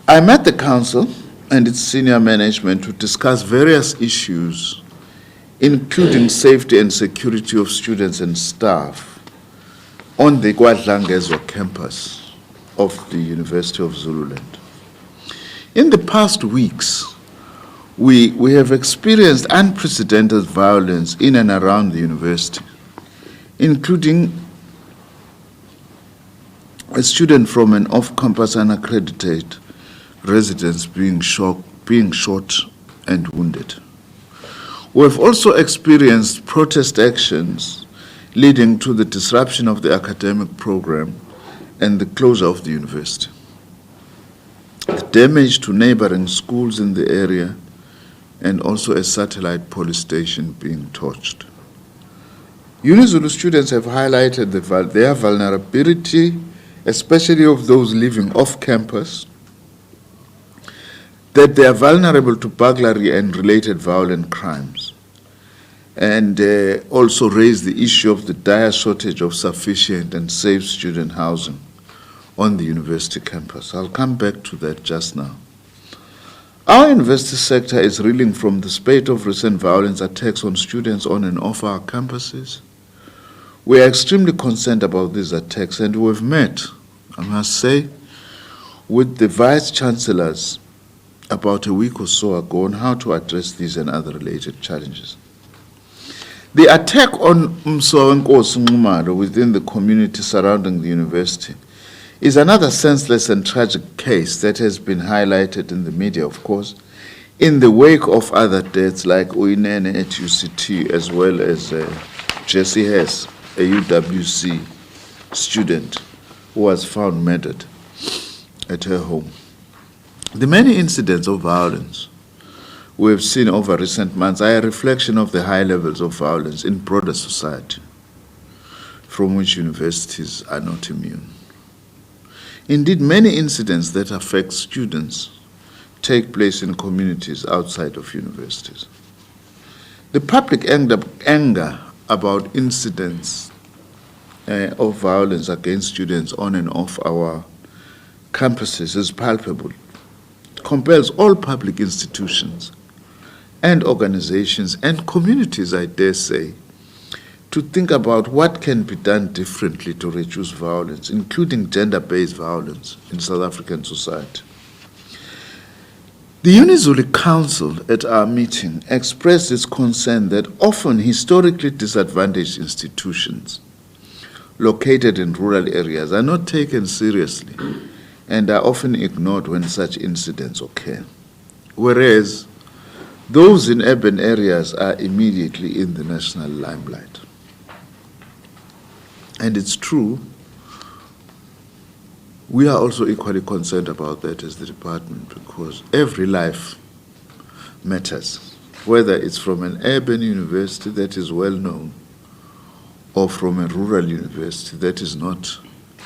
I met the council and its senior management to discuss various issues, including safety and security of students and staff on the KwaDlangezwa campus of the University of Zululand. In the past weeks, we have experienced unprecedented violence in and around the university, including a student from an off-campus unaccredited residence being shot and wounded. We have also experienced protest actions leading to the disruption of the academic program and the closure of the university. The damage to neighboring schools in the area and also a satellite police station being torched. UniZulu students have highlighted their vulnerability, especially of those living off campus, that they are vulnerable to burglary and related violent crimes, and also raise the issue of the dire shortage of sufficient and safe student housing on the university campus. I'll come back to that just now. Our university sector is reeling from the spate of recent violence attacks on students on and off our campuses. We are extremely concerned about these attacks, and we've met, I must say, with the vice-chancellors about a week or so ago on how to address these and other related challenges. The attack on Msowenkosi Nxumalo within the community surrounding the university is another senseless and tragic case that has been highlighted in the media, of course, in the wake of other deaths like Uyinene at UCT, as well as Jessie Hess, a UWC student who was found murdered at her home. The many incidents of violence we have seen over recent months are a reflection of the high levels of violence in broader society, from which universities are not immune. Indeed, many incidents that affect students take place in communities outside of universities. The public anger about incidents of violence against students on and off our campuses is palpable. It compels all public institutions and organizations and communities, I dare say, to think about what can be done differently to reduce violence, including gender-based violence in South African society. The UniZulu Council at our meeting expressed its concern that often historically disadvantaged institutions located in rural areas are not taken seriously and are often ignored when such incidents occur, whereas those in urban areas are immediately in the national limelight. And it's true, we are also equally concerned about that as the department, because every life matters, whether it's from an urban university that is well known or from a rural university that is not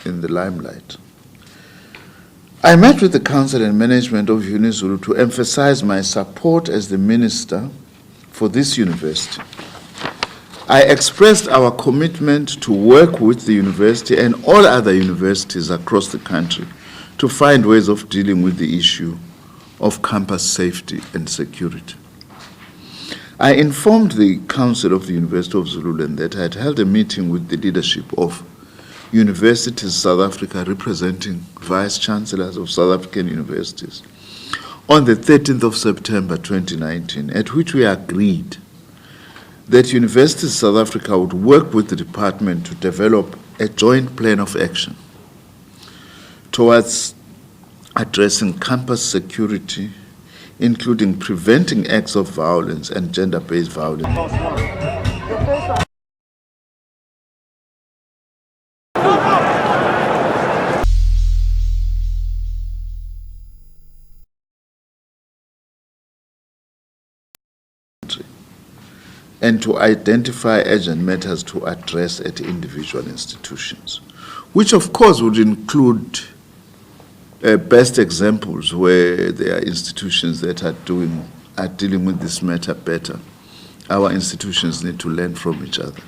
in the limelight. I met with the council and management of UniZulu to emphasize my support as the minister for this university. I expressed our commitment to work with the university and all other universities across the country to find ways of dealing with the issue of campus safety and security. I informed the Council of the University of Zululand that I had held a meeting with the leadership of Universities South Africa representing vice-chancellors of South African universities on the 13th of September 2019, at which we agreed that Universities South Africa would work with the department to develop a joint plan of action towards addressing campus security, including preventing acts of violence and gender-based violence. And to identify urgent matters to address at individual institutions, which of course would include best examples where there are institutions that are dealing with this matter better. Our institutions need to learn from each other.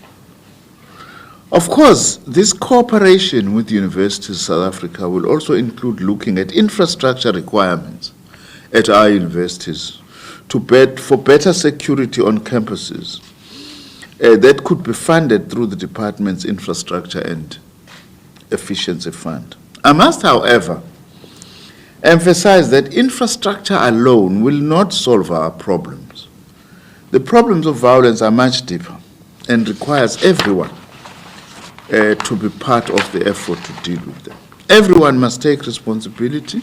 Of course, this cooperation with universities in South Africa will also include looking at infrastructure requirements at our universities for better security on campuses that could be funded through the department's infrastructure and efficiency fund. I must, however, emphasize that infrastructure alone will not solve our problems. The problems of violence are much deeper and requires everyone to be part of the effort to deal with them. Everyone must take responsibility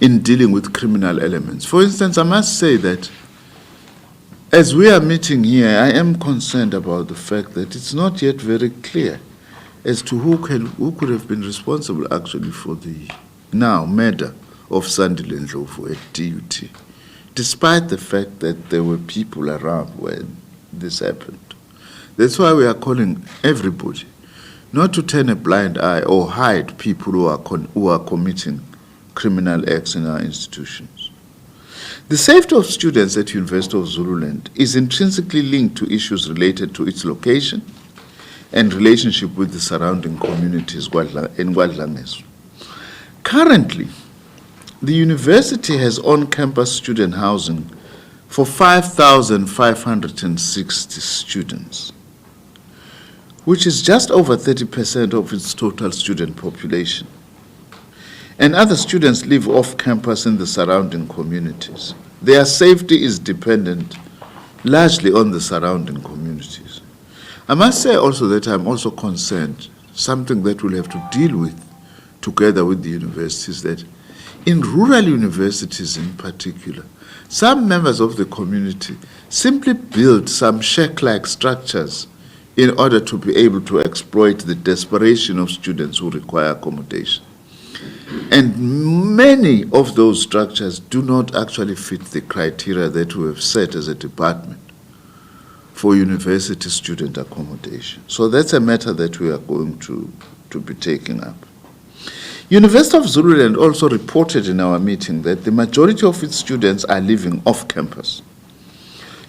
in dealing with criminal elements. For instance, I must say that as we are meeting here, I am concerned about the fact that it's not yet very clear as to who could have been responsible actually for the now murder of Sandile Ndlovu at DUT, despite the fact that there were people around when this happened. That's why we are calling everybody not to turn a blind eye or hide people who are committing criminal acts in our institutions. The safety of students at University of Zululand is intrinsically linked to issues related to its location and relationship with the surrounding communities in KwaDlangezo. Currently, the university has on-campus student housing for 5,560 students, which is just over 30% of its total student population. And other students live off campus in the surrounding communities. Their safety is dependent largely on the surrounding communities. I must say also that I'm also concerned, something that we'll have to deal with together with the universities, that in rural universities in particular, some members of the community simply build some shack-like structures in order to be able to exploit the desperation of students who require accommodation. And many of those structures do not actually fit the criteria that we have set as a department for university student accommodation. So that's a matter that we are going to be taking up. University of Zululand also reported in our meeting that the majority of its students are living off campus.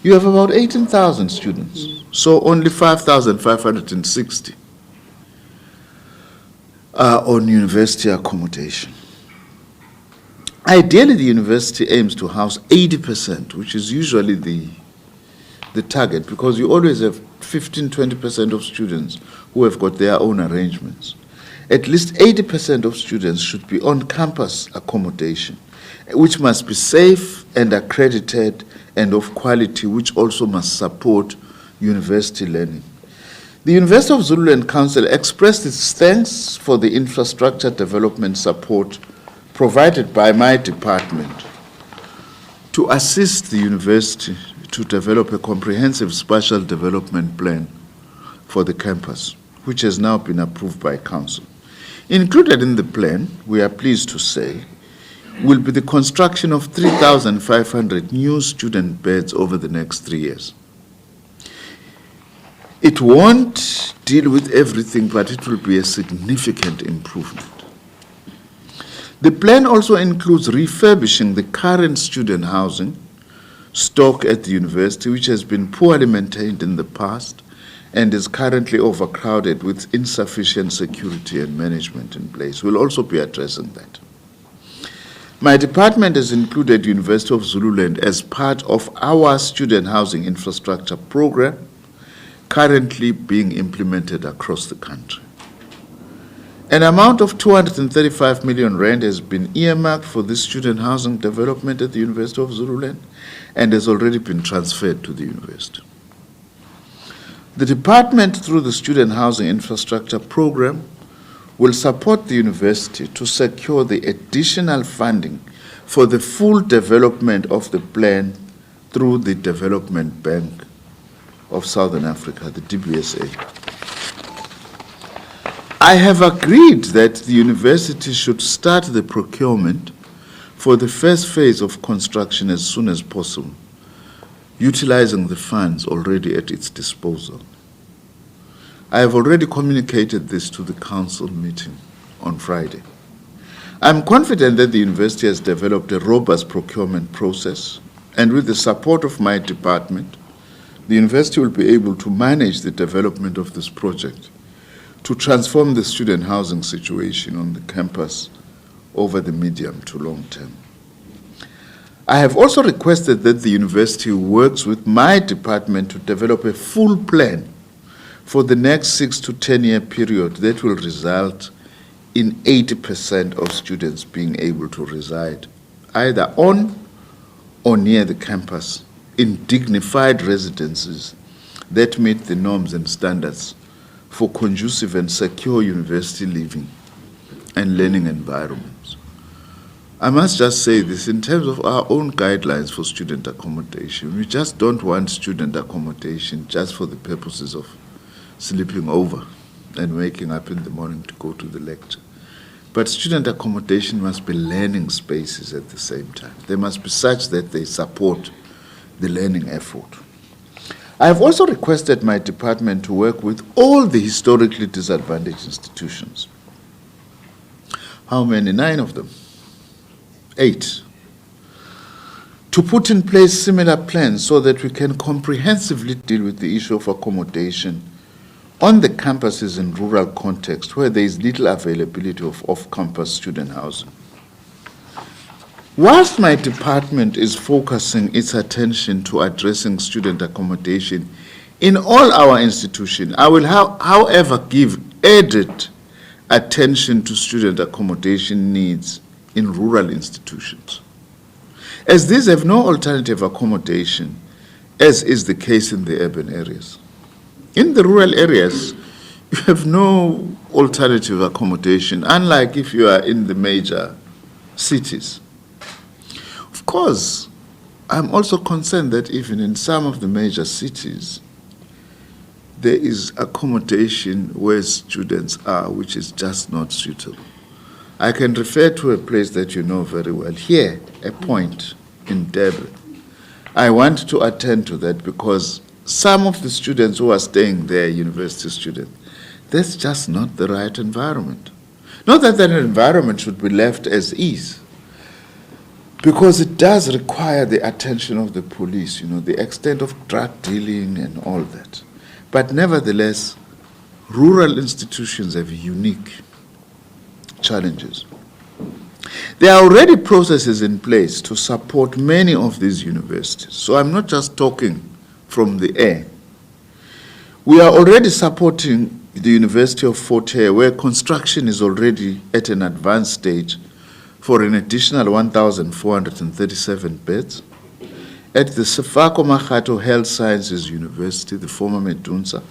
You have about 18,000 students, so only 5,560 are on university accommodation. Ideally, the university aims to house 80%, which is usually the target, because you always have 15-20% of students who have got their own arrangements. At least 80% of students should be on campus accommodation, which must be safe and accredited and of quality, which also must support university learning. The University of Zululand Council expressed its thanks for the infrastructure development support provided by my department to assist the university to develop a comprehensive spatial development plan for the campus, which has now been approved by Council. Included in the plan, we are pleased to say, will be the construction of 3,500 new student beds over the next 3 years. It won't deal with everything, but it will be a significant improvement. The plan also includes refurbishing the current student housing stock at the university, which has been poorly maintained in the past and is currently overcrowded with insufficient security and management in place. We'll also be addressing that. My department has included University of Zululand as part of our student housing infrastructure program currently being implemented across the country. An amount of 235 million rand has been earmarked for this student housing development at the University of Zululand and has already been transferred to the university. The department, through the Student Housing Infrastructure Program, will support the university to secure the additional funding for the full development of the plan through the Development Bank of Southern Africa, the DBSA. I have agreed that the university should start the procurement for the first phase of construction as soon as possible, utilizing the funds already at its disposal. I have already communicated this to the council meeting on Friday. I'm confident that the university has developed a robust procurement process, and with the support of my department, the university will be able to manage the development of this project to transform the student housing situation on the campus over the medium to long term. I have also requested that the university works with my department to develop a full plan for the next 6 to 10 year period that will result in 80% of students being able to reside either on or near the campus in dignified residences that meet the norms and standards for conducive and secure university living and learning environments. I must just say this, in terms of our own guidelines for student accommodation, we just don't want student accommodation just for the purposes of sleeping over and waking up in the morning to go to the lecture. But student accommodation must be learning spaces at the same time. They must be such that they support the learning effort. I have also requested my department to work with all the historically disadvantaged institutions. How many? 9 of them. 8. To put in place similar plans so that we can comprehensively deal with the issue of accommodation on the campuses in rural context where there is little availability of off-campus student housing. Whilst my department is focusing its attention to addressing student accommodation in all our institutions, I will however give added attention to student accommodation needs in rural institutions, as these have no alternative accommodation, as is the case in the urban areas. In the rural areas, you have no alternative accommodation, unlike if you are in the major cities. Of course, I'm also concerned that even in some of the major cities, there is accommodation where students are, which is just not suitable. I can refer to a place that you know very well here, a point in Durban. I want to attend to that because some of the students who are staying there, university students, that's just not the right environment. Not that that environment should be left as is, because it does require the attention of the police, the extent of drug dealing and all that. But nevertheless, rural institutions have unique challenges. There are already processes in place to support many of these universities. So I'm not just talking from the air. We are already supporting the University of Fort Hare, where construction is already at an advanced stage for an additional 1,437 beds. At the Sefako Makgato Health Sciences University, the former Medunsa,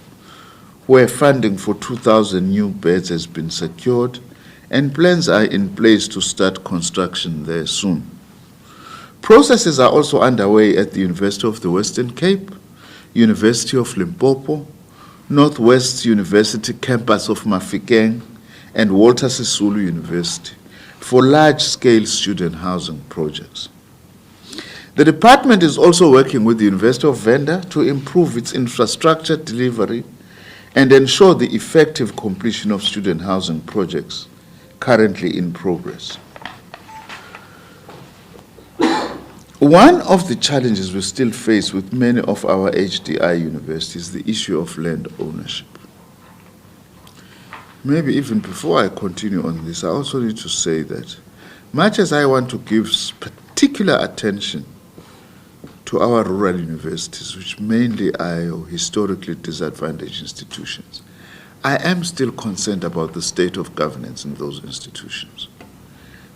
where funding for 2,000 new beds has been secured, and plans are in place to start construction there soon. Processes are also underway at the University of the Western Cape, University of Limpopo, Northwest University campus of Mafikeng, and Walter Sisulu University for large-scale student housing projects. The department is also working with the University of Venda to improve its infrastructure delivery and ensure the effective completion of student housing projects currently in progress. One of the challenges we still face with many of our HDI universities is the issue of land ownership. Maybe even before I continue on this, I also need to say that much as I want to give particular attention to our rural universities, which mainly are historically disadvantaged institutions, I am still concerned about the state of governance in those institutions.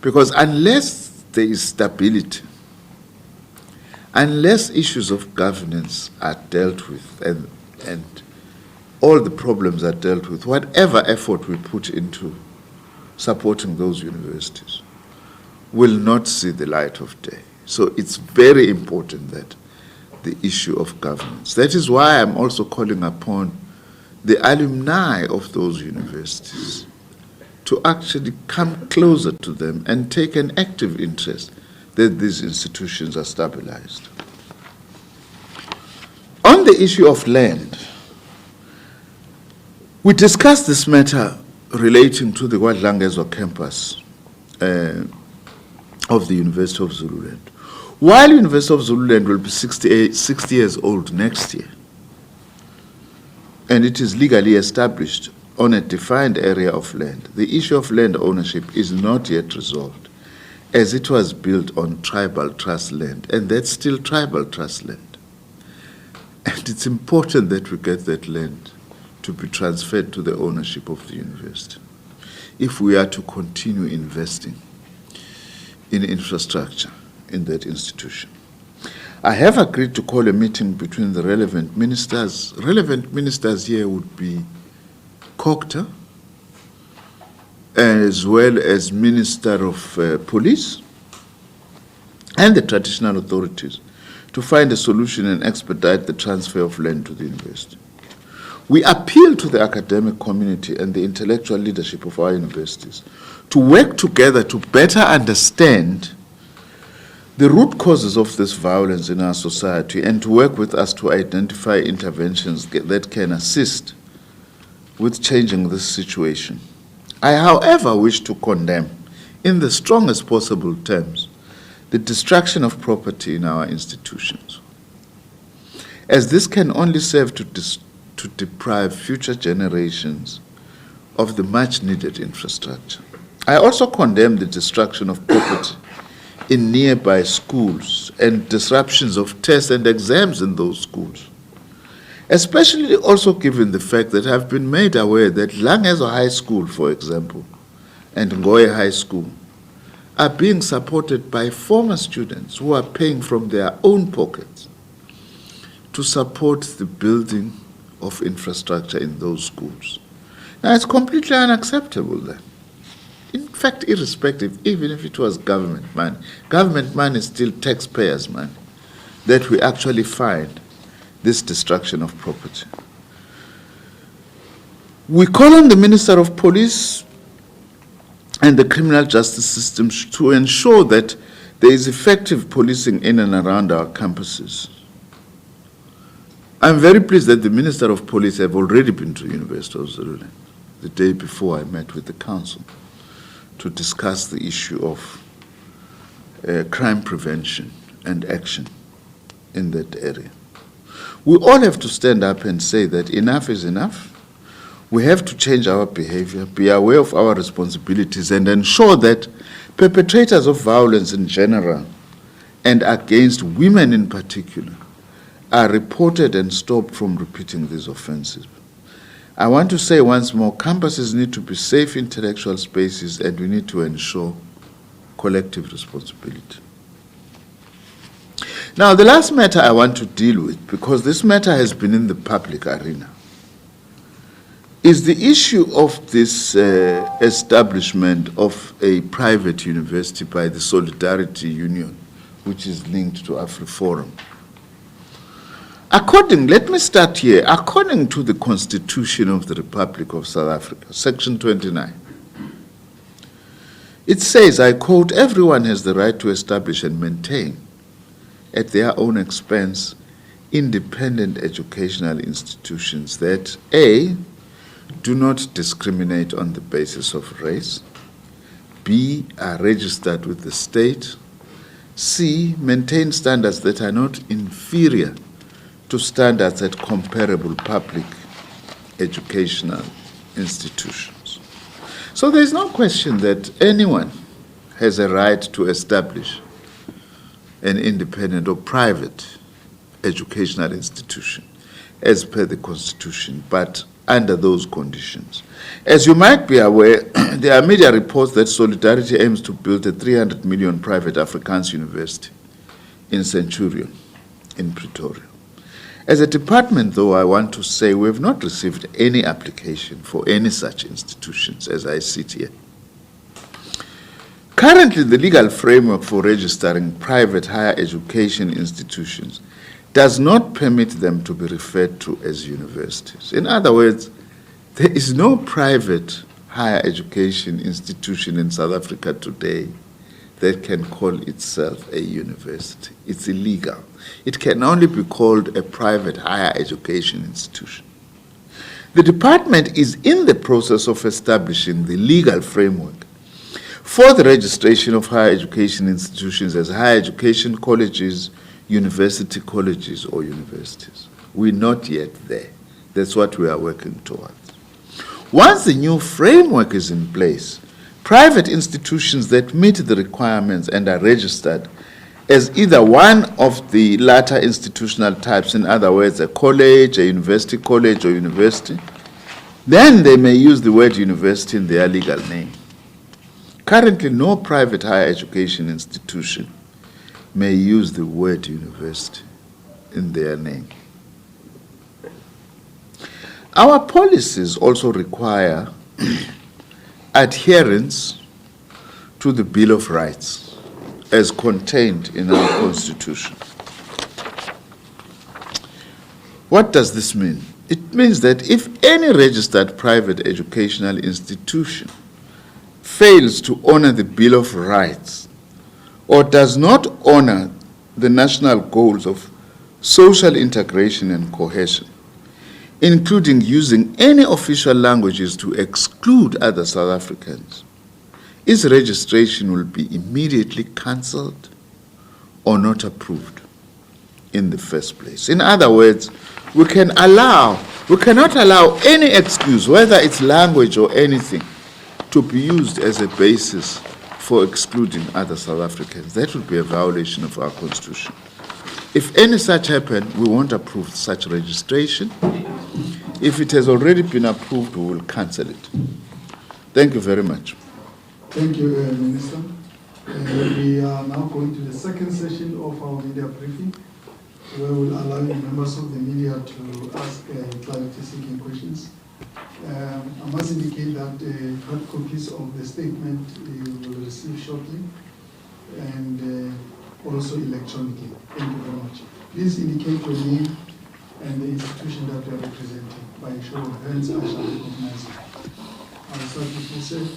Because unless there is stability, unless issues of governance are dealt with and all the problems are dealt with, whatever effort we put into supporting those universities will not see the light of day. So it's very important that the issue of governance. That is why I'm also calling upon the alumni of those universities to actually come closer to them and take an active interest that these institutions are stabilized. On the issue of land, we discussed this matter relating to the Kwadlangezwa campus of the University of Zululand. While University of Zululand will be 60 years old next year, and it is legally established on a defined area of land, the issue of land ownership is not yet resolved, as it was built on tribal trust land, and that's still tribal trust land. And it's important that we get that land to be transferred to the ownership of the university if we are to continue investing in infrastructure in that institution. I have agreed to call a meeting between the relevant ministers. Relevant ministers here would be Cocter, as well as Minister of Police and the traditional authorities, to find a solution and expedite the transfer of land to the university. We appeal to the academic community and the intellectual leadership of our universities to work together to better understand the root causes of this violence in our society and to work with us to identify interventions that can assist with changing this situation. I, however, wish to condemn, in the strongest possible terms, the destruction of property in our institutions, as this can only serve to deprive future generations of the much-needed infrastructure. I also condemn the destruction of property in nearby schools and disruptions of tests and exams in those schools, especially also given the fact that I've been made aware that Langezo High School, for example, and Ngoye High School are being supported by former students who are paying from their own pockets to support the building of infrastructure in those schools. Now, it's completely unacceptable then. In fact, irrespective, even if it was government money is still taxpayers' money that we actually find this destruction of property. We call on the Minister of Police and the criminal justice system to ensure that there is effective policing in and around our campuses. I'm very pleased that the Minister of Police have already been to University of Zululand the day before I met with the council to discuss the issue of crime prevention and action in that area. We all have to stand up and say that enough is enough. We have to change our behavior, be aware of our responsibilities, and ensure that perpetrators of violence in general and against women in particular are reported and stopped from repeating these offenses. I want to say once more, campuses need to be safe intellectual spaces, and we need to ensure collective responsibility. Now, the last matter I want to deal with, because this matter has been in the public arena, is the issue of this establishment of a private university by the Solidarity Union, which is linked to AfriForum. Let me start here. According to the Constitution of the Republic of South Africa, Section 29, it says, I quote, everyone has the right to establish and maintain at their own expense independent educational institutions that A, do not discriminate on the basis of race, B, are registered with the state, C, maintain standards that are not inferior to standards at comparable public educational institutions. So there is no question that anyone has a right to establish an independent or private educational institution as per the Constitution, but under those conditions. As you might be aware, there are media reports that Solidarity aims to build a 300 million private Afrikaans university in Centurion, in Pretoria. As a department, though, I want to say we have not received any application for any such institutions as I sit here. Currently, the legal framework for registering private higher education institutions does not permit them to be referred to as universities. In other words, there is no private higher education institution in South Africa today that can call itself a university. It's illegal. It can only be called a private higher education institution. The department is in the process of establishing the legal framework for the registration of higher education institutions as higher education colleges, university colleges, or universities. We're not yet there. That's what we are working towards. Once the new framework is in place, private institutions that meet the requirements and are registered as either one of the latter institutional types, in other words, a college, a university college or university, then they may use the word university in their legal name. Currently, no private higher education institution may use the word university in their name. Our policies also require adherence to the Bill of Rights as contained in our Constitution. What does this mean? It means that if any registered private educational institution fails to honor the Bill of Rights or does not honor the national goals of social integration and cohesion, including using any official languages to exclude other South Africans, its registration will be immediately cancelled or not approved in the first place. In other words, we cannot allow any excuse, whether it's language or anything, to be used as a basis for excluding other South Africans. That would be a violation of our Constitution. If any such happen, we won't approve such registration. If it has already been approved, we will cancel it. Thank you very much. Thank you, Minister. We are now going to the second session of our media briefing, where we'll allow members of the media to ask clarity-seeking questions. I must indicate that hard copies of the statement you will receive shortly, and also electronically. Thank you very much. Please indicate your name and the institution that you are representing. By show of hands, I shall recognize you. I'll start with Yusuf,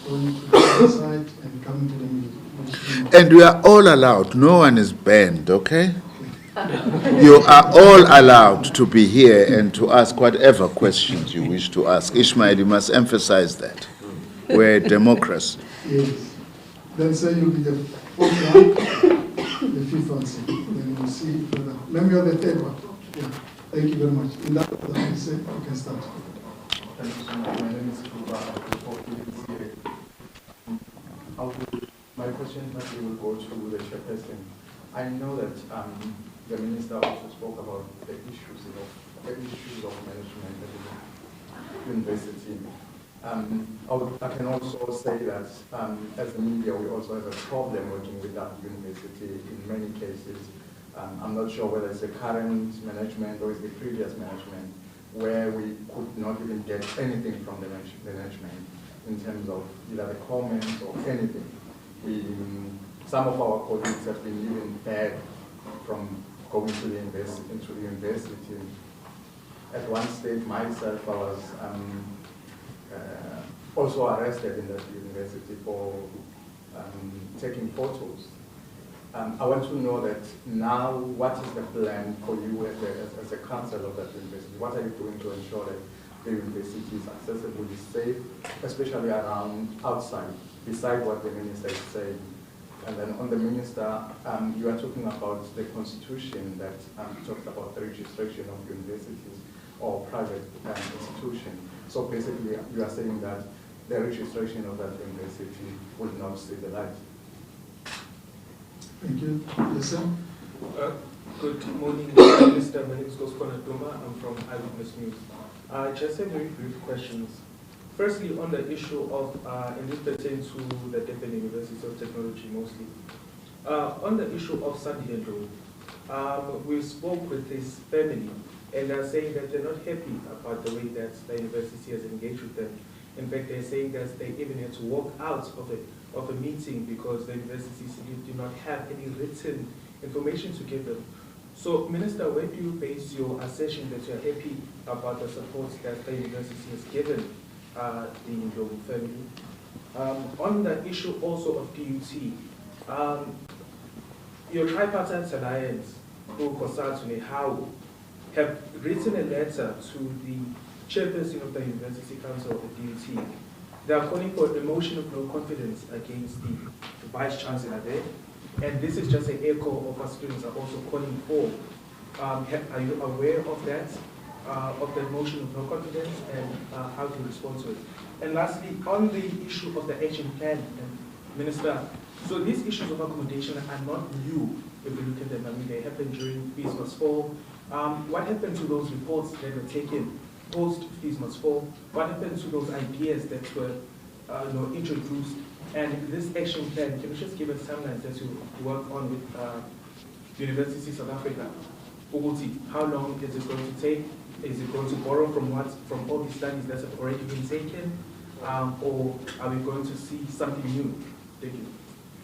going to the side and coming to the middle. And we are all allowed. No one is banned, okay? You are all allowed to be here and to ask whatever questions you wish to ask. Ishmael, you must emphasize that. We're a democracy. Yes. Then say you'll be the fourth one, the fifth one. Then we'll see. Let me have the third one. Yeah. Thank you very much. In that order, you can start. Thank you so much. My name is Kuba. My question will go to the chairperson. I know that the minister also spoke about the issues of management at the university. I can also say that as a media, we also have a problem working with that university in many cases. I'm not sure whether it's the current management or it's the previous management, where we could not even get anything from the management in terms of either the comments or anything. Some of our colleagues have been even banned from going to the university. At one stage, myself, I was also arrested in that university for taking photos. I want to know that now, what is the plan for you as a council of that university? What are you doing to ensure that the university is accessible, is safe, especially around outside, beside what the minister is saying? And then on the minister, you are talking about the constitution that talks about the registration of universities or private institutions. So basically, you are saying that the registration of that university will not see the light. Thank you. Yes, sir. Good morning, Minister. My name is Goskona Duma. I'm from Eyewitness News. Just a very brief questions. Firstly, on the issue of, and this pertains to the Durban University of Technology mostly, on the issue of Sandile, we spoke with his family, and they're saying that they're not happy about the way that the university has engaged with them. In fact, they're saying that they even had to walk out of a meeting because the university did not have any written information to give them. So, Minister, where do you base your assertion that you're happy about the support that the university has given the Ndlovu family? On the issue also of DUT, your tripartite alliance, how have written a letter to the chairperson of the University Council of the DUT. They are calling for a motion of no confidence against the Vice Chancellor there. And this is just an echo of what students are also calling for. Are you aware of that? of the motion of no confidence and how to respond to it. And lastly, on the issue of the action plan, Minister, so these issues of accommodation are not new if we look at them. I mean, they happened during Fees Must Fall. What happened to those reports that were taken post Fees Must Fall? What happened to those ideas that were introduced? And this action plan, can you just give us timelines that you work on with University of South Africa? How long is it going to take? Is it going to borrow from all these studies that have already been taken? Or are we going to see something new? Thank you.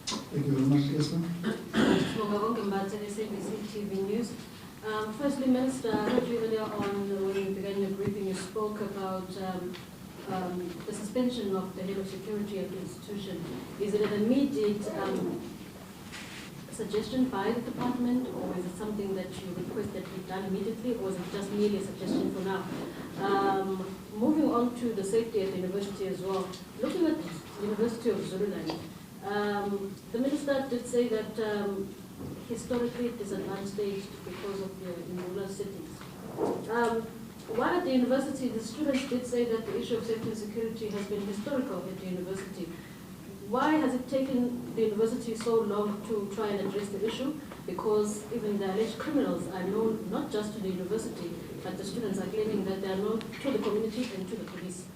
Thank you very much. Yes, ma'am. TV News. Firstly, Minister, I heard you earlier on when you began your briefing, you spoke about the suspension of the head of security of the institution. Is it an immediate suggestion by the department, or is it something that you request that be done immediately, or is it just merely a suggestion for now? Moving on to the safety at the university as well, looking at the University of Zululand, the minister did say that historically disadvantaged because of the rural cities. While at the university, the students did say that the issue of safety and security has been historical at the university. Why has it taken the university so long to try and address the issue? Because even the alleged criminals are known not just to the university, but the students are claiming that they are known to the community and to the police.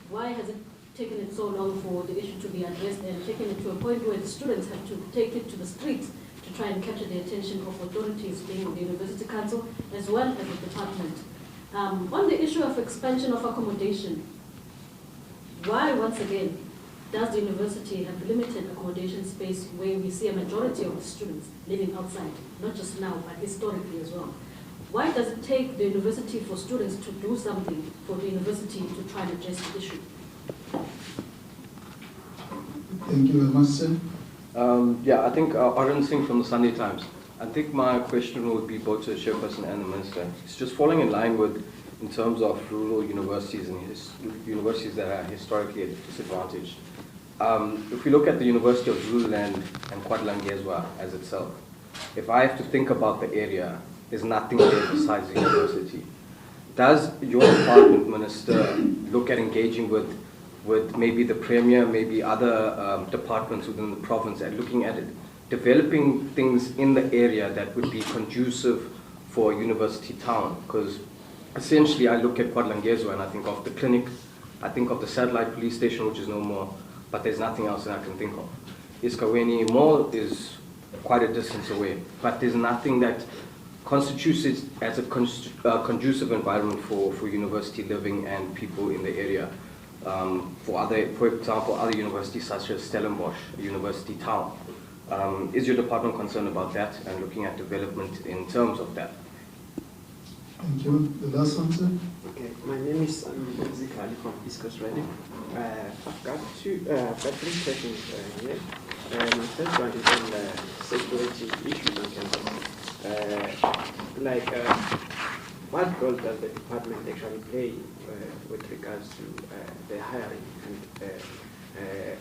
Why has it taken it so long for the issue to be addressed and taken it to a point where the students have to take it to the streets to try and capture the attention of authorities, being the University Council as well as the department? On the issue of expansion of accommodation, why once again does the university have limited accommodation space where we see a majority of the students living outside, not just now, but historically as well? Why does it take the university for students to do something for the university to try and address the issue? Thank you very much, sir. I think Arun Singh from the Sunday Times. I think my question would be both to the chairperson and the minister. It's just falling in line with, in terms of rural universities and universities that are historically at disadvantage. If we look at the University of Zululand and KwaZulu-Natal as itself, if I have to think about the area, there's nothing there besides the university. Does your department, minister, look at engaging with maybe the premier, maybe other departments within the province and looking at it, developing things in the area that would be conducive for a university town? Because essentially I look at KwaZulu-Natal and I think of the clinic, I think of the satellite police station, which is no more, but there's nothing else that I can think of. Iskaweni Mall is quite a distance away, but there's nothing that constitutes it as a conducive environment for university living and people in the area. For example, other universities such as Stellenbosch, a university town. Is your department concerned about that and looking at development in terms of that? Thank you. The last one, sir. Okay, my name is Nzimande from East Coast Radio. I've got three questions here. My first one is on the security issues on campus. What role does the department actually play with regards to the hiring and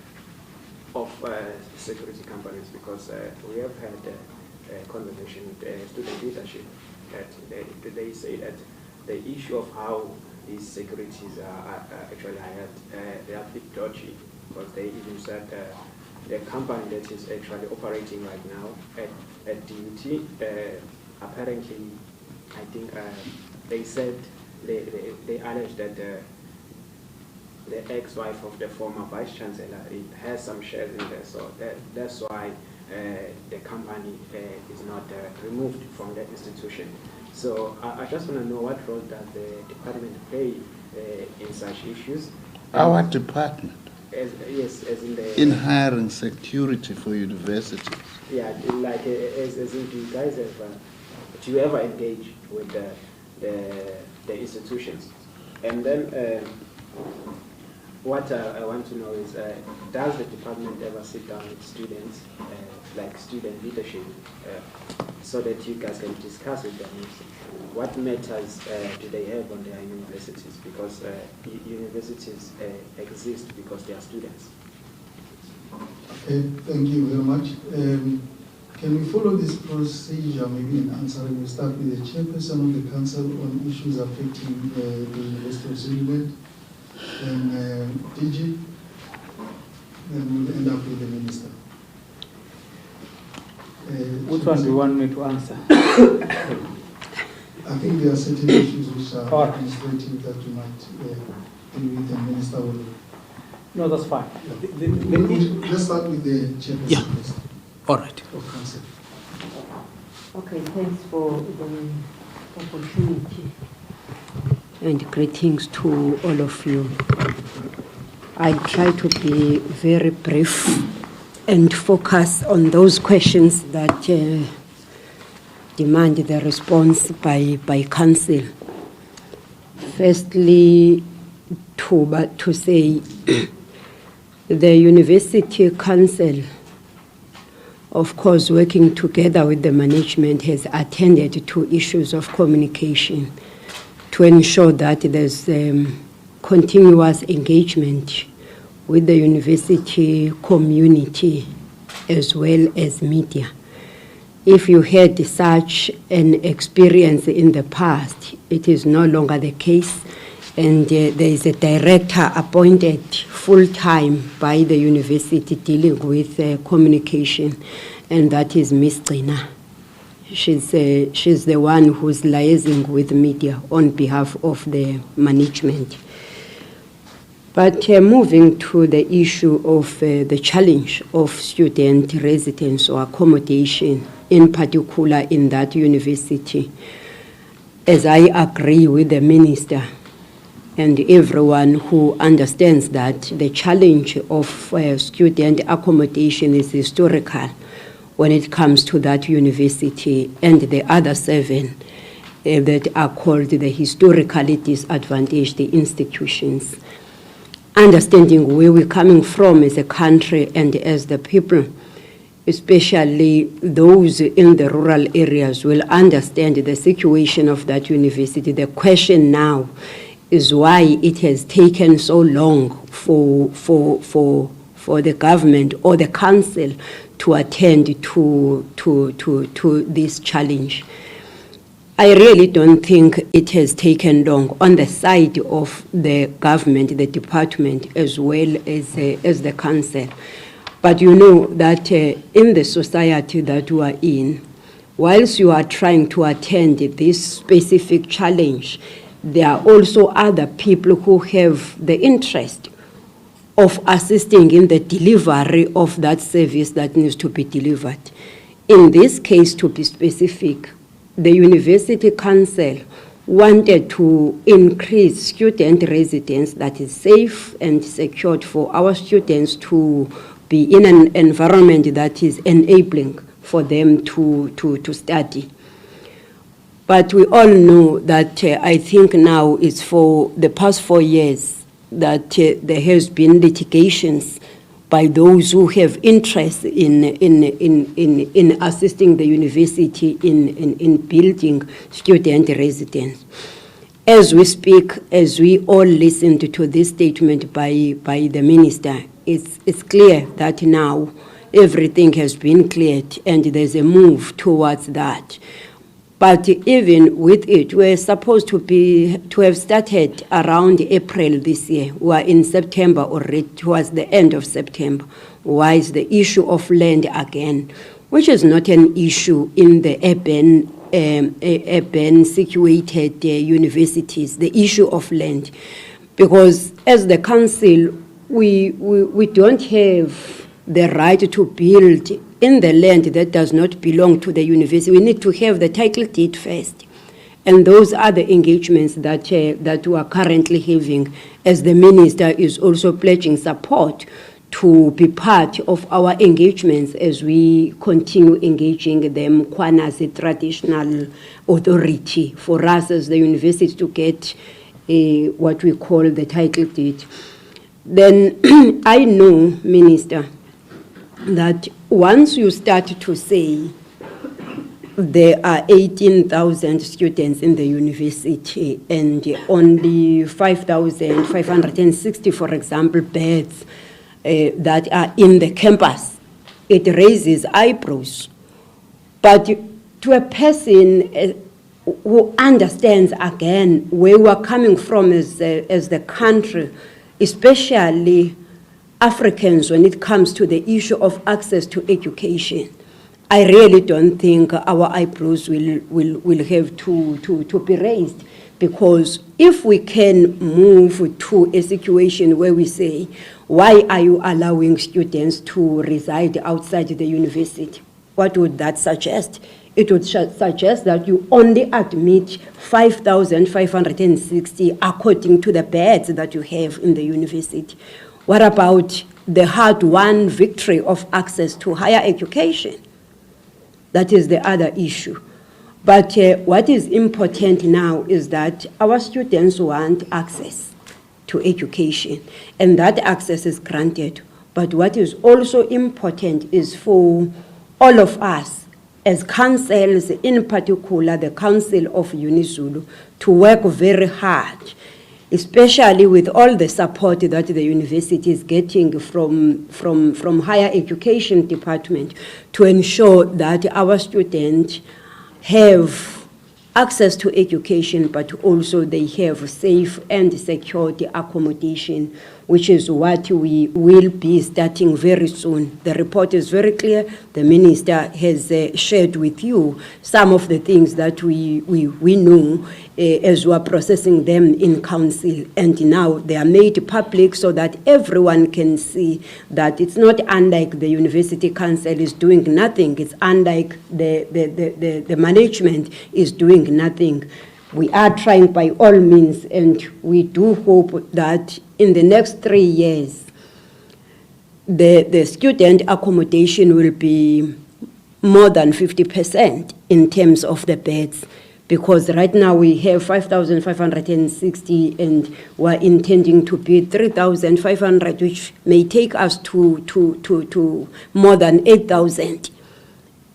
of security companies? Because we have had a conversation with student leadership that they say that the issue of how these securities are actually hired, they are a bit dodgy, because they even said the company that is actually operating right now at DUT, apparently, I think they said, they alleged that the ex-wife of the former vice-chancellor has some shares in there, so that's why the company is not removed from the institution. So I just want to know what role does the department play in such issues? Our department? Yes, as in the... In hiring security for universities? Yeah, like as in, do you guys have, do you ever engage with the institutions? And then what I want to know is, does the department ever sit down with students, like student leadership, so that you guys can discuss with them what matters do they have on their universities? Because universities exist because they are students. Okay, thank you very much. Can we follow this procedure, maybe in answering? We'll start with the chairperson of the council on issues affecting the University of Zululand, and DG, then we'll end up with the minister. Which one do you want me to answer? I think there are certain issues which are administrative that you might deal with, the minister will. No, that's fine. Let's start with the chairperson first. All right. Of council. Okay, thanks for the opportunity. And greetings to all of you. I'll try to be very brief and focus on those questions that demand the response by council. Firstly, to say the University Council, of course, working together with the management, has attended to issues of communication to ensure that there's continuous engagement with the university community as well as media. If you had such an experience in the past, it is no longer the case, and there is a director appointed full-time by the university dealing with communication, and that is Ms. Gcina. She's the one who's liaising with media on behalf of the management. But moving to the issue of the challenge of student residence or accommodation, in particular in that university, as I agree with the minister and everyone who understands that the challenge of student accommodation is historical when it comes to that university and the other 7 that are called the historically disadvantaged institutions. Understanding where we're coming from as a country and as the people, especially those in the rural areas, will understand the situation of that university. The question now is why it has taken so long for the government or the council to attend to this challenge. I really don't think it has taken long on the side of the government, the department, as well as the council. But you know that in the society that we are in, whilst you are trying to attend this specific challenge, there are also other people who have the interest of assisting in the delivery of that service that needs to be delivered. In this case, to be specific, the University Council wanted to increase student residence that is safe and secured for our students to be in an environment that is enabling for them to study. But we all know that I think now it's for the past 4 years that there has been litigations by those who have interest in assisting the university in building student residence. As we speak, as we all listened to this statement by the minister, it's clear that now everything has been cleared and there's a move towards that. But even with it, we're supposed to have started around April this year. We're in September already, towards the end of September. Why is the issue of land again, which is not an issue in the urban situated universities, the issue of land. Because as the council, we don't have the right to build in the land that does not belong to the university. We need to have the title deed first. And those are the engagements that we are currently having, as the minister is also pledging support to be part of our engagements as we continue engaging them as a traditional authority for us as the university to get what we call the title deed. Then I know, Minister, that once you start to say there are 18,000 students in the university and only 5,560, for example, beds that are in the campus, it raises eyebrows But to a person who understands again where we are coming from as the country, especially Africans when it comes to the issue of access to education, I really don't think our eyebrows will have to be raised. Because if we can move to a situation where we say, why are you allowing students to reside outside the university? What would that suggest? It would suggest that you only admit 5,560 according to the beds that you have in the university. What about the hard-won victory of access to higher education? That is the other issue. But what is important now is that our students want access to education, and that access is granted. But what is also important is for all of us, as councils, in particular the Council of UniZulu, to work very hard, especially with all the support that the university is getting from higher education department, to ensure that our students have access to education, but also they have safe and secure accommodation, which is what we will be starting very soon. The report is very clear. The minister has shared with you some of the things that we know as we are processing them in council, and now they are made public so that everyone can see that it's not unlike the University Council is doing nothing. It's unlike the management is doing nothing. We are trying by all means, and we do hope that in the next 3 years, the student accommodation will be more than 50% in terms of the beds, because right now we have 5,560 and we're intending to build 3,500, which may take us to more than 8,000.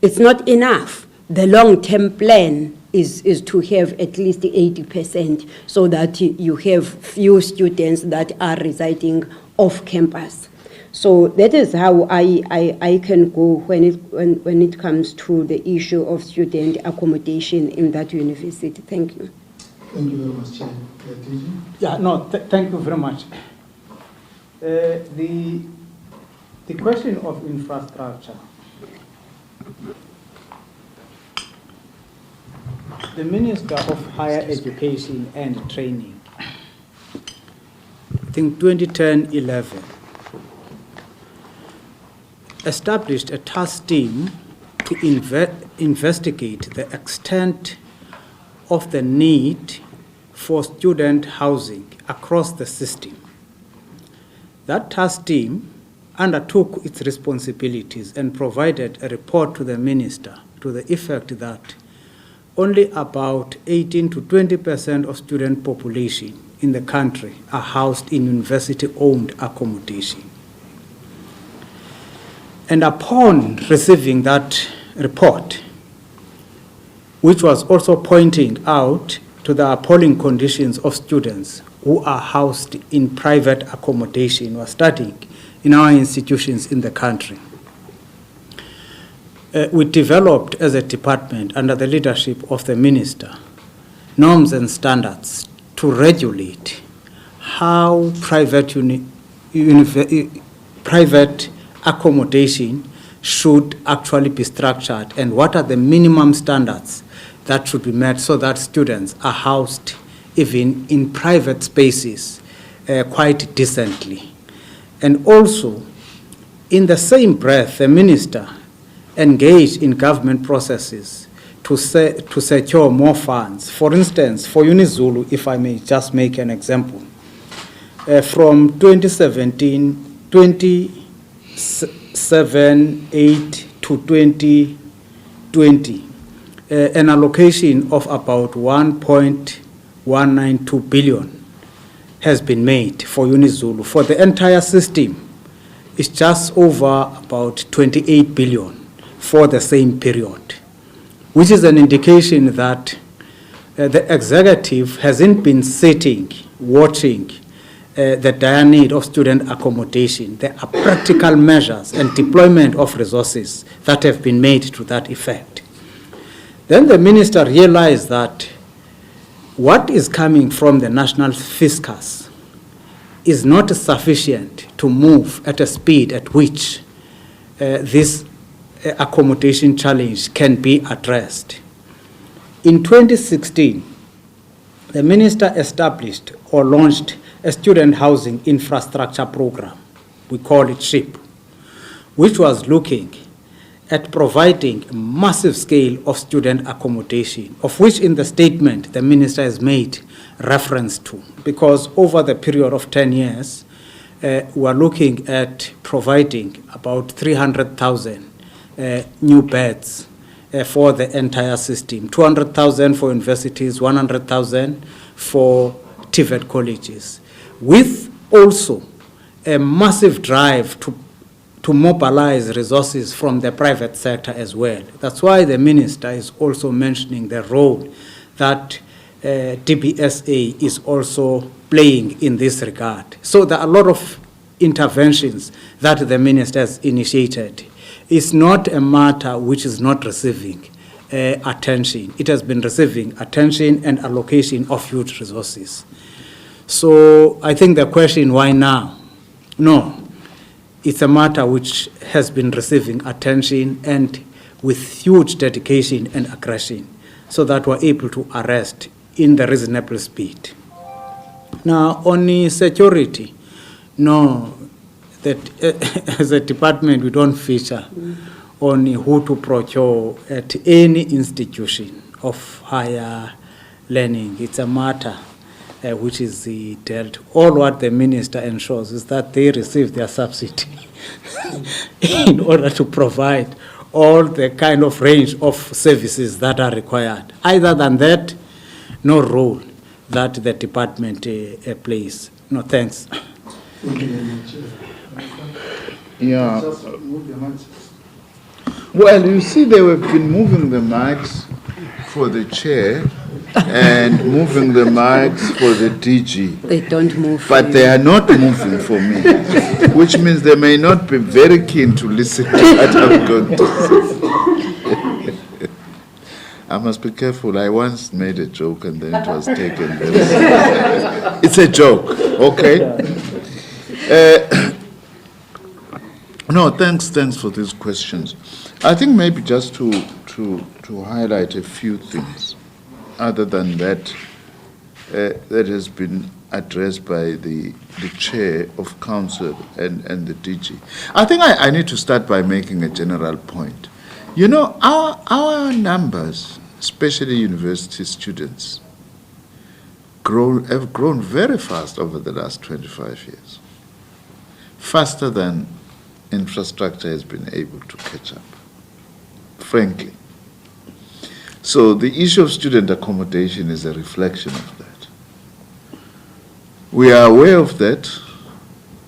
It's not enough. The long-term plan is to have at least 80%, so that you have few students that are residing off campus. So that is how I can go when it comes to the issue of student accommodation in that university. Thank you. Thank you very much, Chair. TG? Yeah, no, thank you very much. The question of infrastructure. The Minister of Higher Education and Training, I think 2010-11, established a task team to investigate the extent of the need for student housing across the system. That task team undertook its responsibilities and provided a report to the Minister to the effect that only about 18 to 20% of student population in the country are housed in university-owned accommodation. And upon receiving that report, which was also pointing out to the appalling conditions of students who are housed in private accommodation or studying in our institutions in the country, we developed as a department under the leadership of the minister norms and standards to regulate how private accommodation should actually be structured and what are the minimum standards that should be met so that students are housed even in private spaces quite decently. And also, in the same breath, the minister engaged in government processes to secure more funds. For instance, for UniZulu, if I may just make an example, from 2017, 27-8 to 2020, an allocation of about 1.192 billion has been made for UniZulu. For the entire system, it's just over about 28 billion for the same period, which is an indication that the executive hasn't been sitting, watching the dire need of student accommodation. There are practical measures and deployment of resources that have been made to that effect. Then the minister realized that what is coming from the national fiscus is not sufficient to move at a speed at which this accommodation challenge can be addressed. In 2016, the minister established or launched a student housing infrastructure program. We call it SHIP, which was looking at providing a massive scale of student accommodation, of which in the statement the minister has made reference to, because over the period of 10 years, we are looking at providing about 300,000 new beds for the entire system, 200,000 for universities, 100,000 for TVET colleges, with also a massive drive to mobilize resources from the private sector as well. That's why the minister is also mentioning the role that DBSA is also playing in this regard. So there are a lot of interventions that the minister has initiated. It's not a matter which is not receiving attention. It has been receiving attention and allocation of huge resources. So I think the question, why now? No, it's a matter which has been receiving attention and with huge dedication and aggression, so that we're able to arrest in the reasonable speed. Now, on the security, no, that as a department we don't feature on who to procure at any institution of higher learning. It's a matter which is dealt. All what the minister ensures is that they receive their subsidy in order to provide all the kind of range of services that are required. Other than that, no role that the department plays. No, thanks. Thank you very much. Yeah. Just move the mics. Well, you see, they have been moving the mics for the chair and moving the mics for the DG. They don't move. But they are not moving for me, which means they may not be very keen to listen to what I'm going to say. I must be careful. I once made a joke and then it was taken very seriously. It's a joke, okay? No, thanks for these questions. I think maybe just to highlight a few things, other than that, that has been addressed by the chair of council and the DG. I think I need to start by making a general point. You know, our numbers, especially university students, have grown very fast over the last 25 years, faster than infrastructure has been able to catch up, frankly. So the issue of student accommodation is a reflection of that. We are aware of that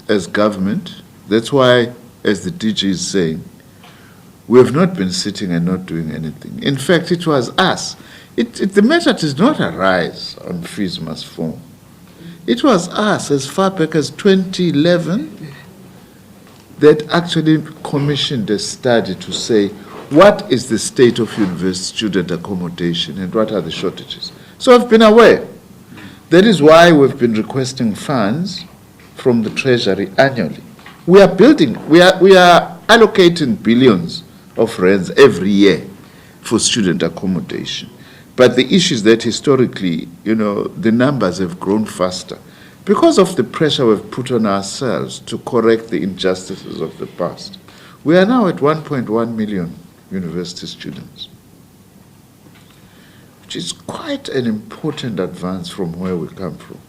as government. That's why, as the DG is saying, we have not been sitting and not doing anything. In fact, it was us. The matter does not arise on fees must fall. It was us as far back as 2011 that actually commissioned a study to say what is the state of university student accommodation and what are the shortages. So I've been aware. That is why we've been requesting funds from the Treasury annually. We are allocating billions of rands every year for student accommodation. But the issue is that historically, you know, the numbers have grown faster because of the pressure we've put on ourselves to correct the injustices of the past. We are now at 1.1 million university students, which is quite an important advance from where we come from.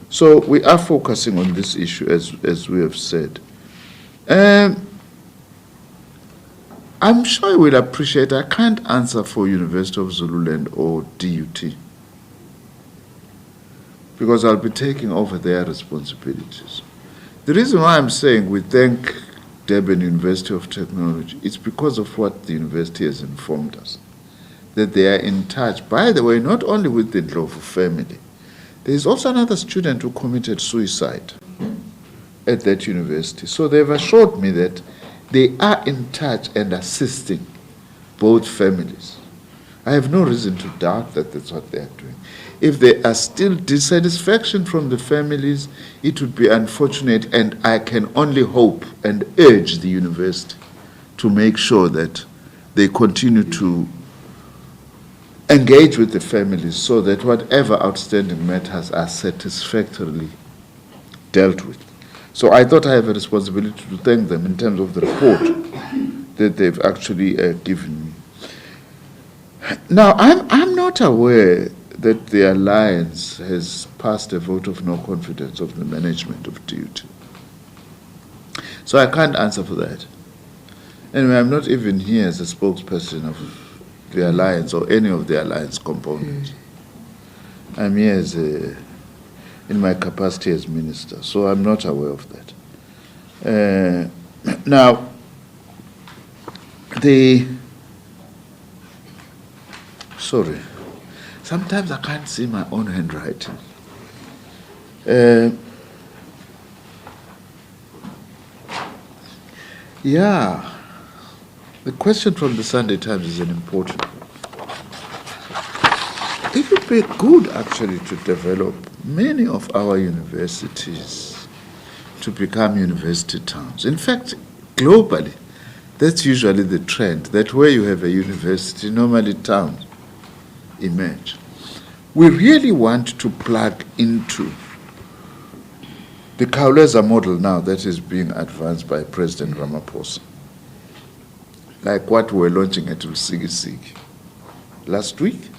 So we are focusing on this issue, as we have said. I'm sure you will appreciate I can't answer for University of Zululand or DUT, because I'll be taking over their responsibilities. The reason why I'm saying we thank Durban University of Technology is because of what the university has informed us, that they are in touch, by the way, not only with the Ndlovu family. There is also another student who committed suicide at that university. So they've assured me that they are in touch and assisting both families. I have no reason to doubt that that's what they are doing. If there are still dissatisfaction from the families, it would be unfortunate, and I can only hope and urge the university to make sure that they continue to engage with the families so that whatever outstanding matters are satisfactorily dealt with. So I thought I have a responsibility to thank them in terms of the report that they've actually given me. Now, I'm not aware that the Alliance has passed a vote of no confidence of the management of DUT. So I can't answer for that. Anyway, I'm not even here as a spokesperson of the Alliance or any of the Alliance components. I'm here as in my capacity as minister, so I'm not aware of that. Now, sorry, sometimes I can't see my own handwriting. Yeah, the question from the Sunday Times is an important one. It would be good actually to develop many of our universities to become university towns. In fact, globally, that's usually the trend, that where you have a university, normally towns emerge. We really want to plug into the Kauleza model now that is being advanced by President Ramaphosa, like what we're launching at Lusigi last week,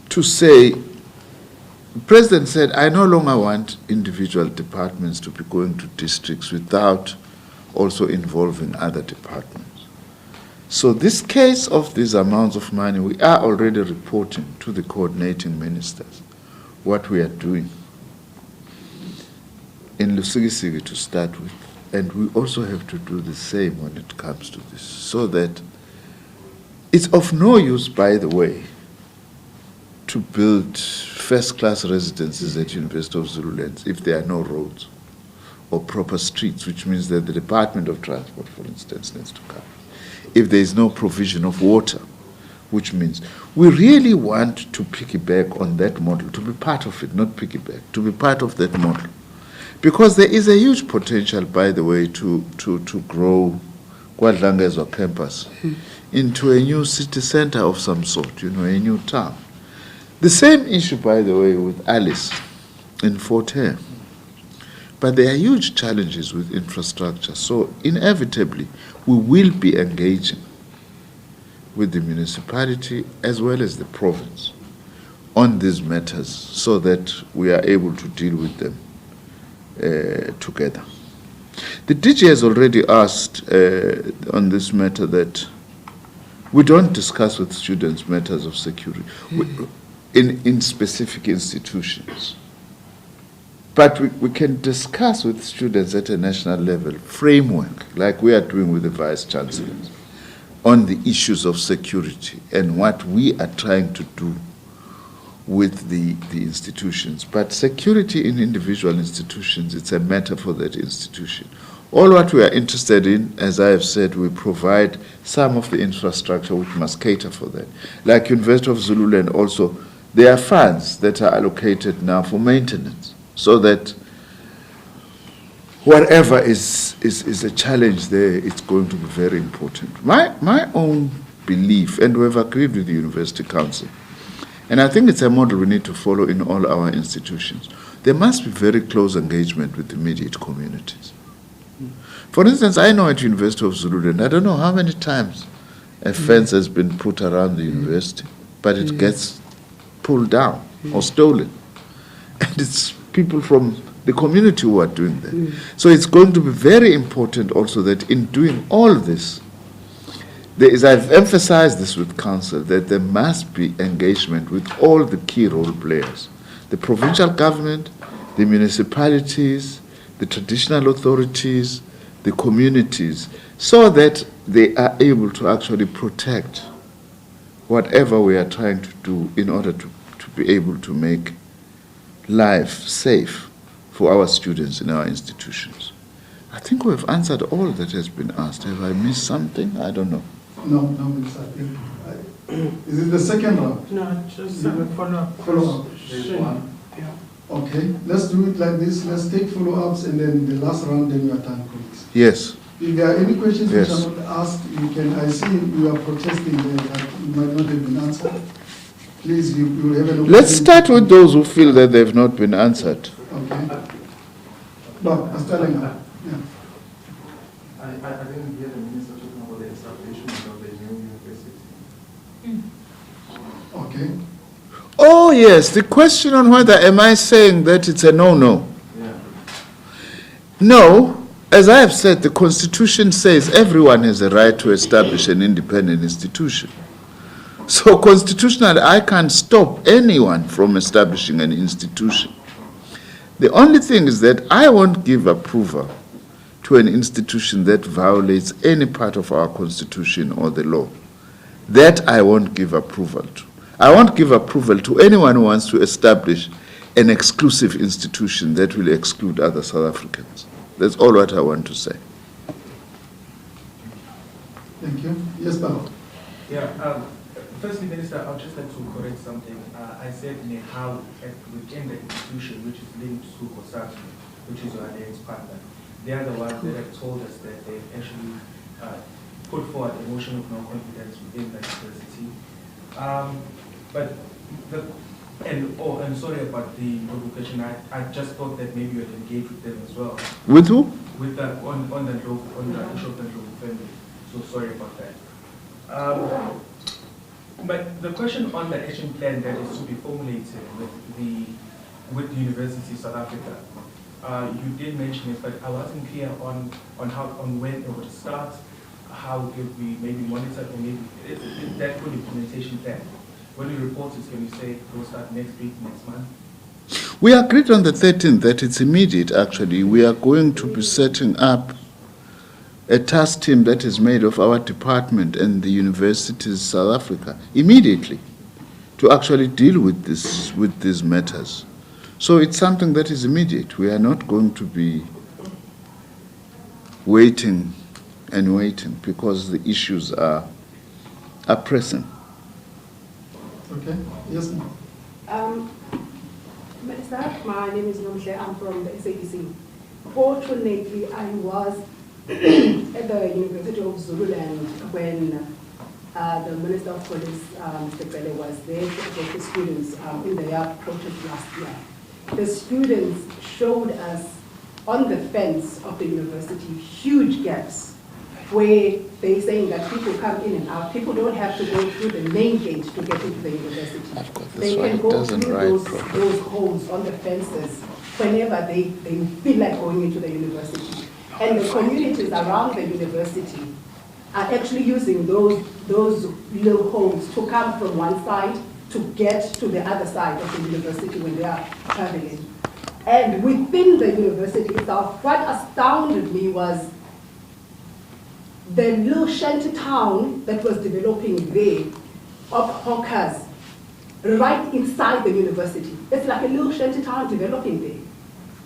to say, the President said, I no longer want individual departments to be going to districts without also involving other departments. So this case of these amounts of money, we are already reporting to the coordinating ministers what we are doing in Lusigi to start with. And we also have to do the same when it comes to this, so that it's of no use, by the way, to build first-class residences at University of Zululand if there are no roads or proper streets, which means that the Department of Transport, for instance, needs to come. If there is no provision of water, which means we really want to piggyback on that model, to be part of it, not piggyback, to be part of that model. Because there is a huge potential, by the way, to grow KwaDlangezwa campus into a new city center of some sort, a new town. The same issue, by the way, with Alice in Fort Hare. But there are huge challenges with infrastructure. So inevitably, we will be engaging with the municipality as well as the province on these matters so that we are able to deal with them together. The DG has already asked on this matter that we don't discuss with students matters of security in specific institutions. But we can discuss with students at a national level framework, like we are doing with the vice chancellors, on the issues of security and what we are trying to do with the institutions. But security in individual institutions, it's a matter for that institution. All what we are interested in, as I have said, we provide some of the infrastructure which must cater for that. Like University of Zululand also, there are funds that are allocated now for maintenance, so that whatever is a challenge there, it's going to be very important. My own belief, and we've agreed with the University Council, and I think it's a model we need to follow in all our institutions, there must be very close engagement with the immediate communities. For instance, I know at University of Zululand, I don't know how many times a fence has been put around the university, but it gets pulled down or stolen. And it's people from the community who are doing that. So it's going to be very important also that in doing all this, I've emphasized this with council, that there must be engagement with all the key role players, the provincial government, the municipalities, the traditional authorities, the communities, so that they are able to actually protect whatever we are trying to do in order to be able to make life safe for our students in our institutions. I think we've answered all that has been asked. Have I missed something? I don't know. No, Minister, I think. Is it the second round? No, just follow-up. Follow-up. There's one. Yeah. Okay, let's do it like this. Let's take follow-ups and then the last round, then we are done, colleagues. Yes. If there are any questions which Yes. are not asked, you can, I see you are protesting there that you might not have been answered. Please, you will have an opportunity. Let's start with those who feel that they've not been answered. Okay. But, Mr. Lenga, yeah. I didn't hear the minister talking about the establishment of the new university. Okay. Oh, yes, the question on whether am I saying that it's a no-no? Yeah. No, as I have said, the Constitution says everyone has a right to establish an independent institution. So constitutionally, I can't stop anyone from establishing an institution. The only thing is that I won't give approval to an institution that violates any part of our Constitution or the law. That I won't give approval to. I won't give approval to anyone who wants to establish an exclusive institution that will exclude other South Africans. That's all what I want to say. Thank you. Yes, Bob. Yeah, firstly, Minister, I would just like to correct something. I said how within the institution which is linked to COSATU, which is your alliance partner, they are the ones that have told us that they actually put forward a motion of no confidence within the university. I'm sorry about the provocation. I just thought that maybe you had engaged with them as well. With who? With the on the issue of the Ndlovu family. So sorry about that. But the question on the action plan that is to be formulated with the University of South Africa, you did mention it, but I wasn't clear on when it would start, how it would be maybe monitored, or maybe that full implementation plan. When you report it, can you say it will start next week, next month? We agreed on the 13th that it's immediate, actually. We are going to be setting up a task team that is made of our department and the universities of South Africa immediately to actually deal with these matters. So it's something that is immediate. We are not going to be waiting and waiting because the issues are pressing. Okay. Yes, ma'am. Minister, my name is Nomhle. I'm from the SADC. Fortunately, I was at the University of Zululand when the Minister of Police, Mr. Pele, was there to address the students in their protest last year. The students showed us on the fence of the university huge gaps where they're saying that people come in and out. People don't have to go through the main gate to get into the university. They can go through those holes on the fences whenever they feel like going into the university. And the communities around the university are actually using those little holes to come from one side to get to the other side of the university when they are traveling. And within the university itself, what astounded me was the little shanty town that was developing there of hawkers right inside the university. It's like a little shanty town developing there.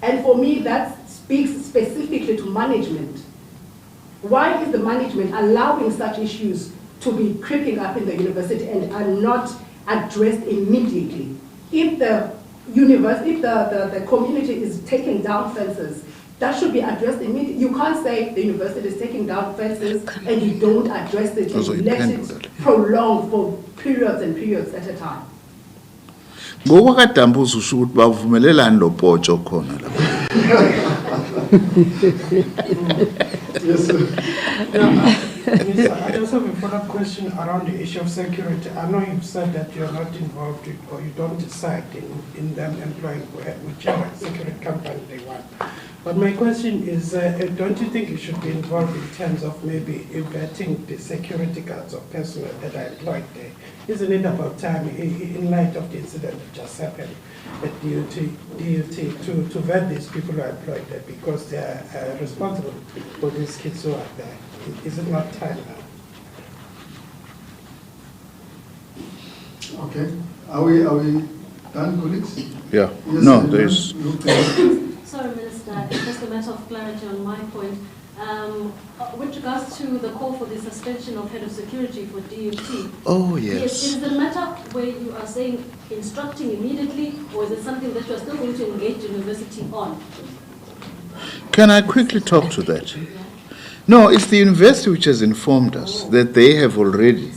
And for me, that speaks specifically to management. Why is the management allowing such issues to be creeping up in the university and are not addressed immediately? If the community is taking down fences, that should be addressed immediately. You can't say the university is taking down fences and you don't address it and let it prolong for periods and periods at a time. Ngokwakadambuza usho ukuthi bavumelelani lo potsho khona lapha. Yes, sir. Minister, I just have a follow-up question around the issue of security. I know you've said that you're not involved in, or you don't decide in them employing whichever security company they want. But my question is, don't you think you should be involved in terms of maybe vetting the security guards or personnel that are employed there? Isn't it about time, in light of the incident that just happened at DUT, to vet these people who are employed there because they are responsible for these kids who are there? Is it not time now? Okay. Are we done, colleagues? Yeah. Yes, No, there is. Sorry, Minister, just a matter of clarity on my point. With regards to the call for the suspension of head of security for DUT, Oh, yes, is yes. it a matter where you are saying instructing immediately, or is it something that you are still going to engage the university on? Can I quickly talk to that? No, it's the university which has informed us that they have already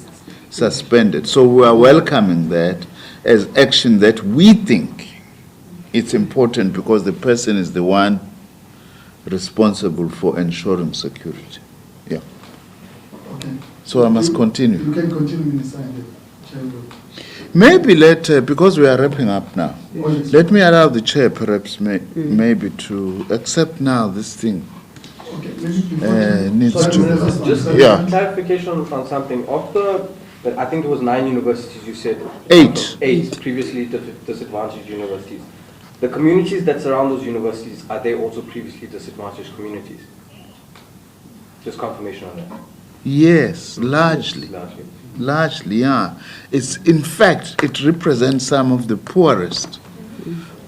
suspended. So we are welcoming that as action that we think it's important because the person is the one responsible for ensuring security. Yeah. Okay. So I must continue. You can continue, Minister, and the chair will. Maybe later, because we are wrapping up now, Oh, yes. let me allow the chair perhaps maybe to accept now this thing. Okay, maybe before needs Sorry, to- Minister, Just sorry. Yeah. clarification on something. Of the, I think it was 9 universities you said. 8. 8 previously disadvantaged universities. The communities that surround those universities, are they also previously disadvantaged communities? Just confirmation on that. Yes, largely. Largely. Largely, yeah. It's, in fact, it represents some of the poorest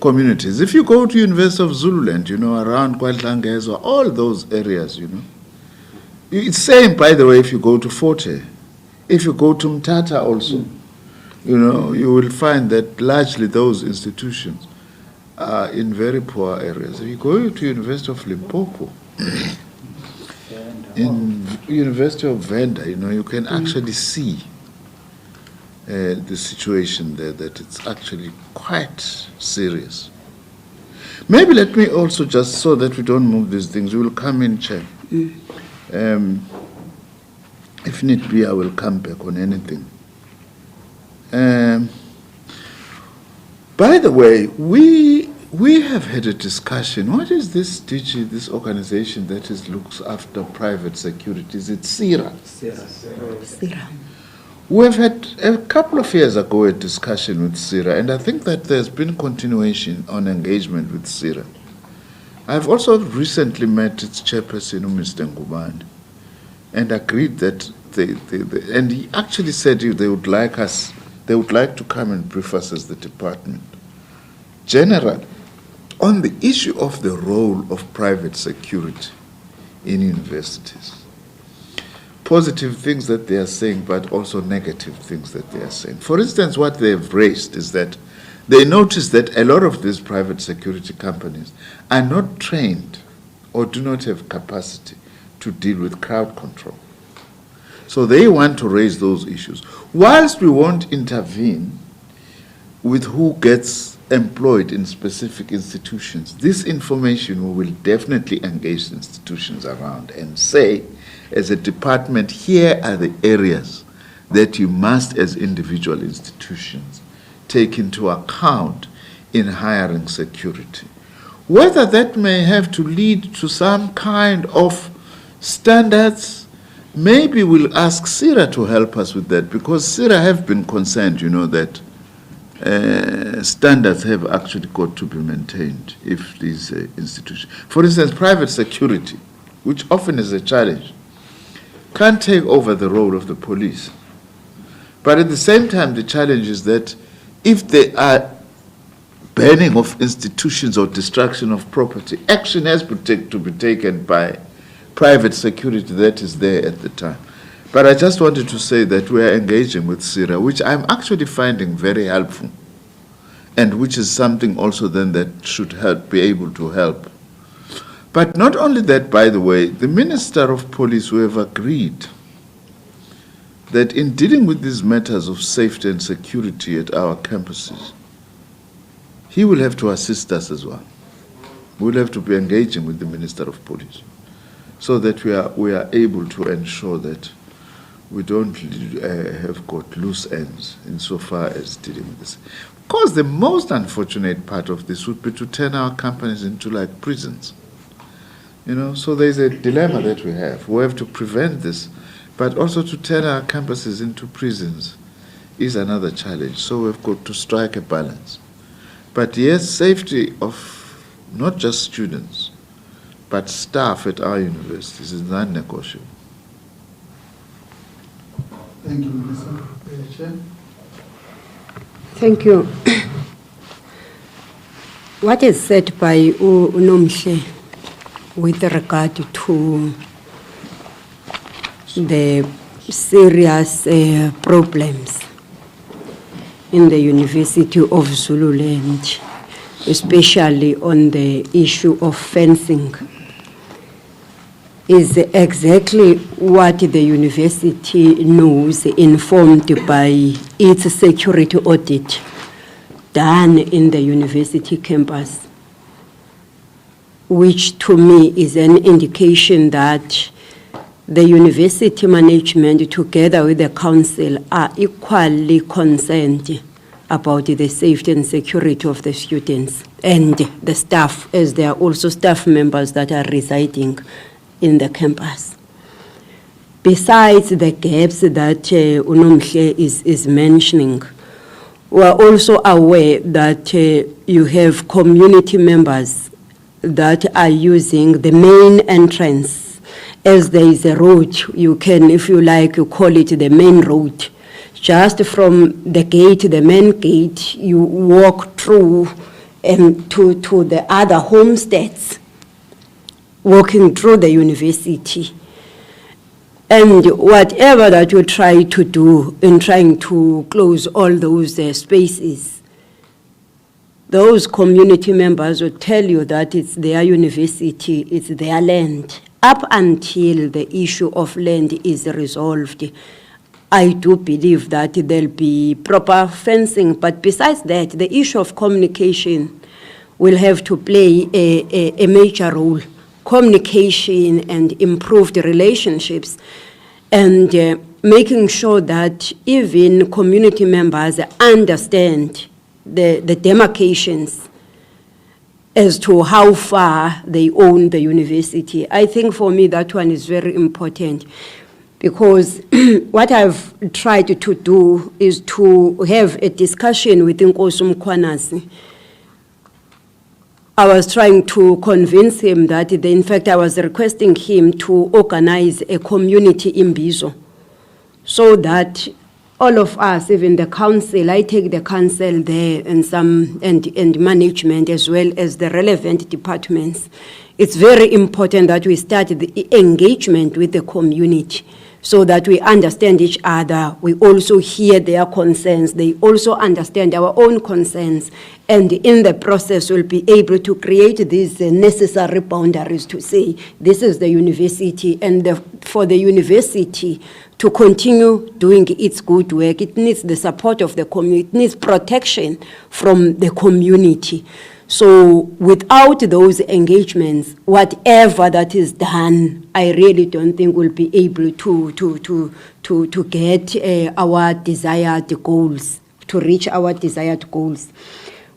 communities. If you go to University of Zululand, around KwaDlangezwa, all those areas, It's same, by the way, if you go to Forte. If you go to Mthatha also, you will find that largely those institutions are in very poor areas. If you go to University of Limpopo, in University of Venda, you can actually see the situation there, that it's actually quite serious. Maybe let me also, just so that we don't move these things, we will come in, Chair. If need be, I will come back on anything. By the way, we have had a discussion. What is this DG, this organization that looks after private security? Is it CIRA? We have had a couple of years ago a discussion with CIRA, and I think that there's been continuation on engagement with CIRA. I've also recently met its chairperson, Mr. Nzimande, and agreed that and he actually said they would like to come and brief us as the department. General, on the issue of the role of private security in universities. Positive things that they are saying, but also negative things that they are saying. For instance, what they have raised is that they notice that a lot of these private security companies are not trained or do not have capacity to deal with crowd control. So they want to raise those issues. Whilst we won't intervene with who gets employed in specific institutions, this information we will definitely engage institutions around and say, as a department, here are the areas that you must, as individual institutions, take into account in hiring security. Whether that may have to lead to some kind of standards, maybe we'll ask CIRA to help us with that, because CIRA have been concerned, that standards have actually got to be maintained if these institutions. For instance, private security, which often is a challenge, can't take over the role of the police. But at the same time, the challenge is that if there are burning of institutions or destruction of property, action has to be taken by private security that is there at the time. But I just wanted to say that we are engaging with CIRA, which I'm actually finding very helpful, and which is something also then that should be able to help. But not only that, by the way, the Minister of Police, we have agreed that in dealing with these matters of safety and security at our campuses, he will have to assist us as well. We'll have to be engaging with the Minister of Police so that we are able to ensure that we don't have got loose ends insofar as dealing with this. Of course, the most unfortunate part of this would be to turn our companies into like prisons. So there's a dilemma that we have. We have to prevent this, but also to turn our campuses into prisons is another challenge. So we've got to strike a balance. But yes, safety of not just students, but staff at our universities is non-negotiable. Thank you, Minister. Chair. Thank you. What is said by Unomhle with regard to the serious problems in the University of Zululand, especially on the issue of fencing, is exactly what the university knows, informed by its security audit done in the university campus, which to me is an indication that the university management together with the council are equally concerned about the safety and security of the students and the staff, as there are also staff members that are residing in the campus. Besides the gaps that Unomhle is mentioning, we are also aware that you have community members that are using the main entrance. As there is a road, you can, if you like, you call it the main road. Just from the gate, the main gate, you walk through to the other homesteads, walking through the university. And whatever that you try to do in trying to close all those spaces, those community members will tell you that it's their university, it's their land. Up until the issue of land is resolved, I do believe that there'll be proper fencing. But besides that, the issue of communication will have to play a major role. Communication and improved relationships, and making sure that even community members understand the demarcations as to how far they own the university. I think for me that one is very important, because what I've tried to do is to have a discussion with Nkosi Mkhwanasi. I was trying to convince him that, in fact, I was requesting him to organize a community imbizo, so that all of us, even the council, I take the council there and management as well as the relevant departments. It's very important that we start the engagement with the community so that we understand each other. We also hear their concerns. They also understand our own concerns. And in the process, we'll be able to create these necessary boundaries to say, this is the university, and for the university to continue doing its good work, it needs the support of the community, it needs protection from the community. So without those engagements, whatever that is done, I really don't think we'll be able to get our desired goals, to reach our desired goals.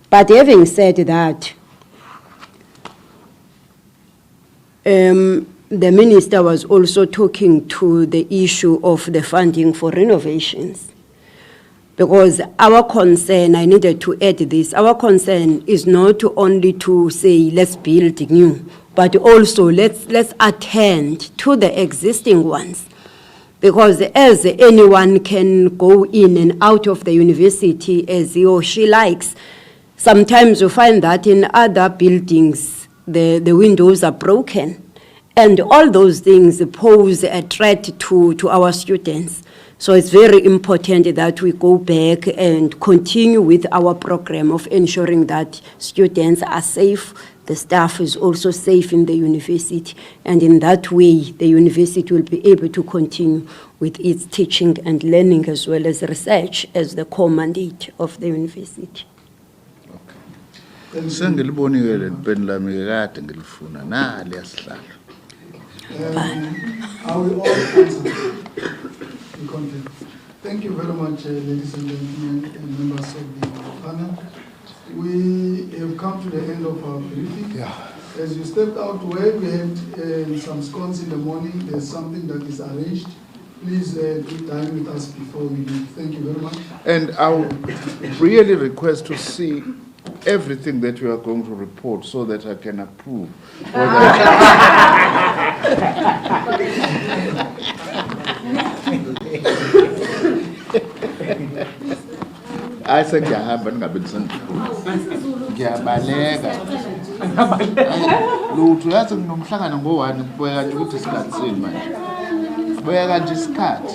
But having said that, the minister was also talking to the issue of the funding for renovations. Because our concern, I needed to add this, our concern is not only to say, let's build new, but also let's attend to the existing ones. Because as anyone can go in and out of the university as he or she likes, sometimes you find that in other buildings, the windows are broken. And all those things pose a threat to our students. So it's very important that we go back and continue with our program of ensuring that students are safe, the staff is also safe in the university, and in that way, the university will be able to continue with its teaching and learning as well as research as the core mandate of the university. Sengilibonile lempela mikade ngilifuna nali yasihlalo. I will all answer. Thank you very much, ladies and gentlemen, and members of the panel. We have come to the end of our briefing. Yeah. As you stepped out, where we had some scones in the morning, there's something that is arranged. Please do dine with us before we leave. Thank you very much. And I would really request to see everything that you are going to report so that I can approve. Hayi sengiyahamba ningabe nisengidlula. Ngiyabaleka. Lutho yathi nginomhlangano ngo-1 kubuya kanje ukuthi isikhathi sini manje. Buya kanje isikhathi.